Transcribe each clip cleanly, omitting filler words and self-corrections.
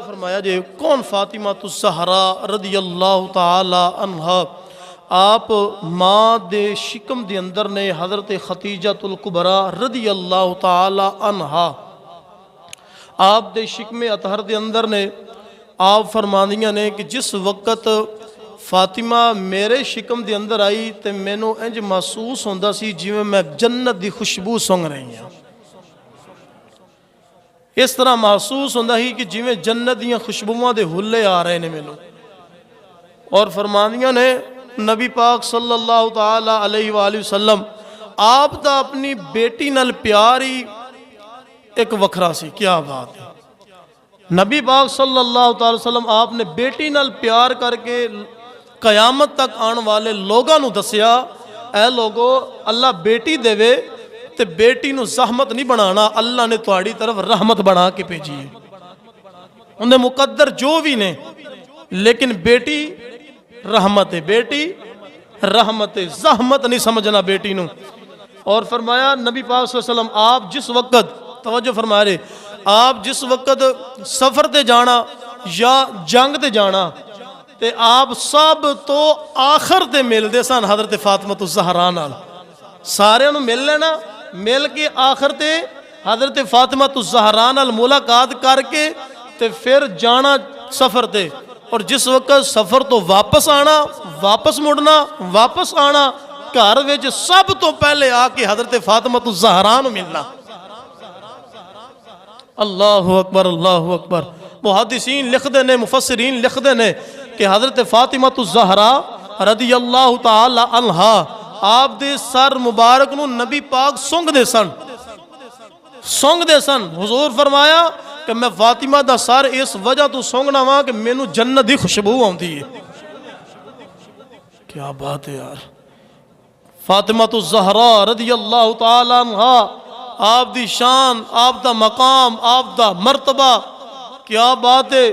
فرمایا جے کون فاطمہ الزہرا رضی اللہ تعالی عنہا، آپ ماں دے شکم دے اندر نے حضرت خدیجہ الکبریٰ رضی اللہ تعالی عنہا، آپ دے شکم اطہر دے اندر نے آپ فرماندیاں نے کہ جس وقت فاطمہ میرے شکم دے اندر آئی تے مینوں انج محسوس ہوندا سی جویں میں جنت دی خوشبو سونگ رہی ہوں، اس طرح محسوس ہوندا ہی کہ جویں جنت دیاں خوشبوواں دے حلے آ رہے نے مینوں۔ اور فرماندیاں نے نبی پاک صلی اللہ تعالی علیہ وآلہ وسلم آپ دا اپنی بیٹی نال پیاری ایک وکھرا سی، کیا بات ہے۔ نبی پاک صلی اللہ تعالی وسلم آپ نے بیٹی نال پیار کر کے قیامت تک آن والے لوگاں نو دسیا، اے لوگو اللہ بیٹی دے وے تے بیٹی نو زحمت نہیں بنانا، اللہ نے تہاڈی طرف رحمت بنا کے بھیجی ہے، انہیں مقدر جو بھی نے، لیکن بیٹی رحمت ہے، بیٹی رحمت ہے، زحمت نہیں سمجھنا بیٹی نو۔ اور فرمایا نبی پاک صلی اللہ علیہ وسلم آپ جس وقت، توجہ فرما رہے، آپ جس وقت سفر تے جانا یا جنگ تے جانا تے آپ سب تو آخر تے مل دے سن حضرت فاطمہ الزہرا نال، سارے نو مل لینا، مل کے آخر تے حضرت فاطمہ الزہرا نال ملاقات کر کے تے پھر جانا سفر تے، اور جس وقت سفر تو واپس آنا، واپس مڑنا، واپس آنا، گھر وچ سب تو پہلے آ کے حضرت فاطمہ الزہرا نو ملنا۔ اللہ اکبر، اللہ اکبر۔ محدثین لکھ دینے، مفسرین لکھ دینے کہ حضرت فاطمہ الزہرا رضی اللہ تعالی عنہا آپ دے سر مبارک نو نبی پاک سونگ دے سن، سونگ دے سن۔ حضور فرمایا کہ میں فاطمہ دا سر اس وجہ تو سونگنا وہاں کہ مینوں جنت دی خوشبو آندی ہے۔ کیا بات ہے یار۔ فاطمہ الزہرا رضی اللہ تعالی عنہا، آپ دی شان، آپ دا مقام، آپ دا مرتبہ، کیا بات ہے۔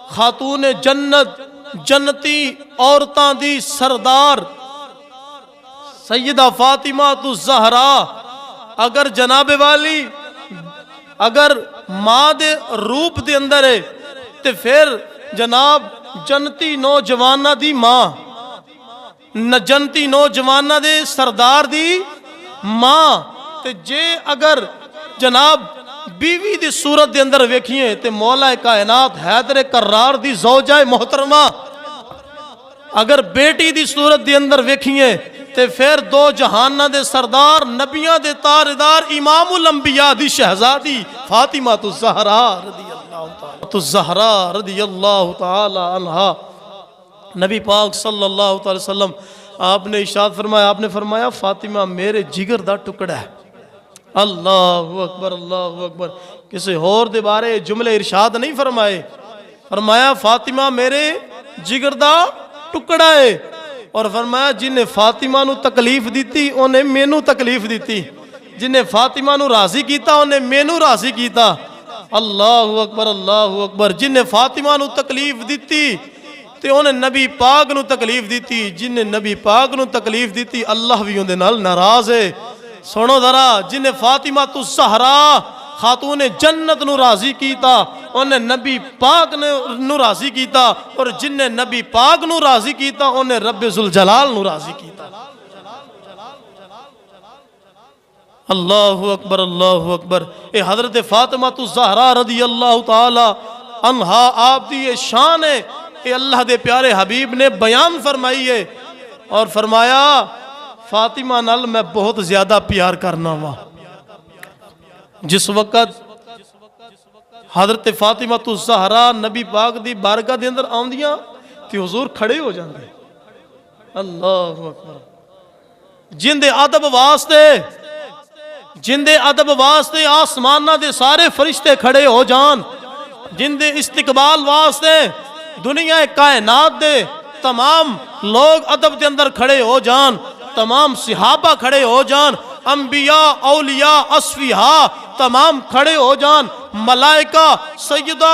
خاتون جنت، جنتی عورتاں دی سردار سیدہ فاطمہ الزہرا، اگر جناب والی اگر ماں دے روپ دے اندر ہے تے پھر جناب جنتی نوجوانہ دی ماں، جنتی نوجوانہ دے سردار دی ماں، تے جے اگر جناب بیوی دی صورت دے اندر ویکھیے تے مولا کائنات حیدر کرار دی زوجہ محترمہ، اگر بیٹی دی صورت دے اندر ویکھیے تے پھر دو جہانہ دے سردار، نبیاں دے تاردار، امام الانبیاء دی شہزادی فاطمہ الزہرا رضی اللہ تعالی عنہا۔ نبی پاک صلی اللہ تعالی وسلم آپ نے ارشاد فرمایا، آپ نے فرمایا فاطمہ میرے جگر دا ٹکڑا ہے۔ اللہ اکبر، اللہ اکبر۔ کسی اور دے بارے جملے ارشاد نہیں فرمائے، فرمایا فاطمہ میرے جگر دا ٹکڑا ہے، اور فرمایا جن نے فاطمہ نو تکلیف دیتی انہیں مینوں تکلیف دیتی، جن نے فاطمہ نو راضی کیتا انہیں مینوں راضی کیتا۔ اللہ اکبر، اللہ اکبر۔ جن نے فاطمہ نو تکلیف دیتی تے انہیں نبی پاک نو تکلیف دیتی، جن نے نبی پاک نو تکلیف دیتی اللہ بھی اندے نال ناراض ہے۔ سنو ذرا، جن نے فاطمہ الزہرا خاتون جنت نو راضی کیتا انہیں نبی پاک نو راضی کیتا، اور جن نے نبی پاک نو راضی کیتا انہیں رب ذوالجلال نو راضی کیتا۔ اللہ اکبر، اللہ اکبر۔ اے حضرت فاطمہ الزہرا رضی اللہ تعالی عنہا آپ دی یہ شان ہے، اے اللہ دے پیارے حبیب نے بیان فرمائی ہے، اور فرمایا فاطمہ نال میں بہت زیادہ پیار کرنا وا۔ جس وقت حضرت فاطمہ الزہرا نبی پاک دی بارگاہ دے اندر آندیاں تے حضور کھڑے ہو جاندے۔ اللہ اکبر۔ جن دے ادب واسطے، جن دے ادب واسطے آسمانہ دے سارے فرشتے کھڑے ہو جان، جن دے استقبال واسطے دنیا کائنات دے تمام لوگ ادب دے اندر کھڑے ہو جان، تمام صحابہ کھڑے ہو جان، انبیاء، اولیاء، اصفیاء تمام کھڑے ہو جان، ملائکہ، سیدہ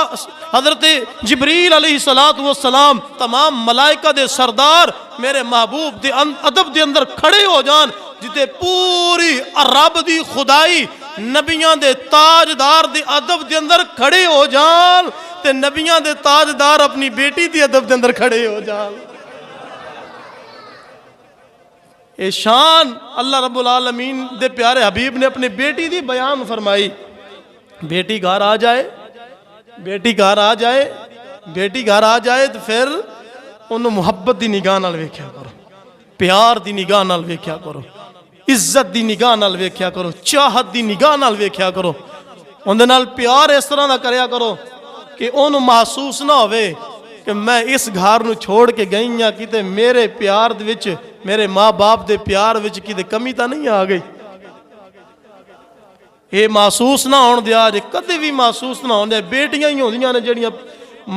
حضرت جبریل علیہ السلام، تمام ملائکہ دے سردار میرے محبوب دے ادب دے اندر کھڑے ہو جان، جتے پوری رب دی خدائی نبیاں دے تاجدار دے ادب دے اندر کھڑے ہو جان تے نبیاں دے تاجدار اپنی بیٹی دے ادب دے اندر کھڑے ہو جان. اے شان اللہ رب العالمین دے پیارے حبیب نے اپنی بیٹی دی بیان فرمائی. بیٹی گھر آ جائے تو پھر انہوں محبت دی نگاہ نال ویکھیا کرو, پیار دی نگاہ نال ویکھیا کرو, عزت دی نگاہ نال ویکھیا کرو, چاہت دی نگاہ نال ویکھیا کرو. اون دے نال پیار اس طرح دا کریا کرو کہ انہوں محسوس نہ ہوئے کہ میں اس گھر نو چھوڑ کے گئی ہاں کیتے میرے پیار دے وچ, میرے ماں باپ دے پیار وچ کیتے کمی تا نہیں آ گئی. یہ محسوس نہ ہون دیا جے, کدے بھی محسوس نہ ہون دیا. بیٹیاں ہی ہوندیاں نے جڑیاں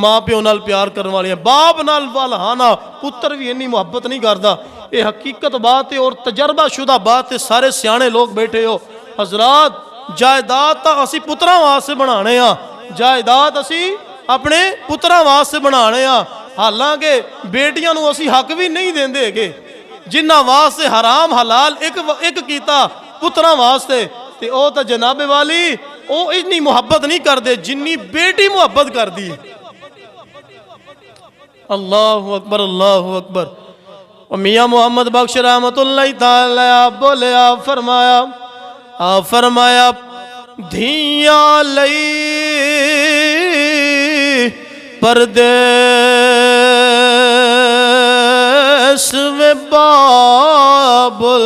ماں پیو نال پیار کرنے والی ہیں, باپ نال والہانا پتر بھی انی محبت نہیں کردا. یہ حقیقت بات ہے اور تجربہ شدہ بات ہے. سارے سیانے لوگ بیٹھے ہو حضرات, جائیداد تا اسی پتراں واسطے بنانے ہاں, جائیداد اسی اپنے پتراں واسطے بنانے ہاں. حالانکہ بیٹیاں نو اسی حق بھی نہیں دیندے گے جنہ واسطے حرام حلال ایک کیتا پتراں واسطے, تے او تا جناب والی او اتنی محبت نہیں کر دے جنی بیٹی محبت کر دی. اللہ اکبر اللہ اکبر. اور میاں محمد بخش رحمت اللہ تعالی آپ بولے, آپ فرمایا دھیاں لئی پردیس میں بابل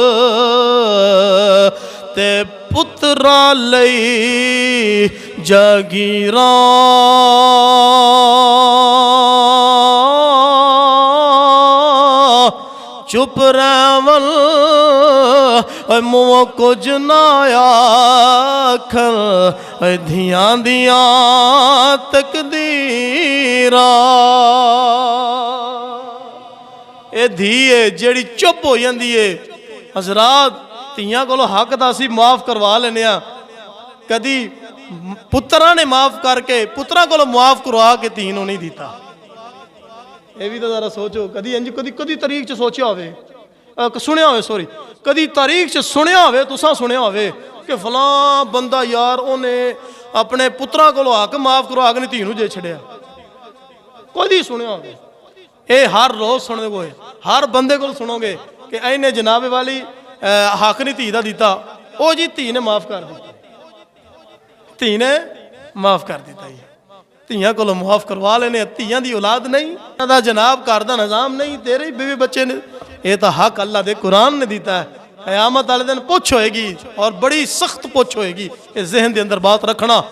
تے پترا لئی جاگیراں چپ رہون منہ کچھ نہ آکھن دھیاں دیاں تقدیراں. اے دھیے جیڑی چپ ہو جاندی ہے حضرات, تیاں کو حق دا سی معاف کروا لینے ہاں, کدی پتراں نے معاف کر کے پتراں کو معاف کروا کے تینوں نہیں دیتا. یہ بھی تو ذرا سوچو, کدی تاریخ چ سوچیا ہوئے, سنیا ہوئے, سوری کدی تاریخ چ سنیا ہوئے, تساں سنیا ہوئے کہ فلاں بندہ یار انہیں اپنے پتراں کو حق معاف کروا کے نہیں تینوں جے چھڑیا؟ کدی سنیا ہوئے؟ اے ہر روز سننے کو ہے, ہر بندے کو سنو گے کہ اینے جناب والی حق نہیں تھی دا دیتا, او جی تھی نے معاف کر دیتا, تھی نے معاف کر دیتا. تیاں کو معاف کروا لینے, تیاں دی اولاد نہیں, دا جناب کردہ نظام نہیں, تیرے ہی بیوی بچے نے. یہ تا حق اللہ دے قرآن نے دیتا ہے. قیامت والے دن پوچھ ہوئے گی اور بڑی سخت پوچھ ہوئے گی. اس ذہن دے اندر بات رکھنا.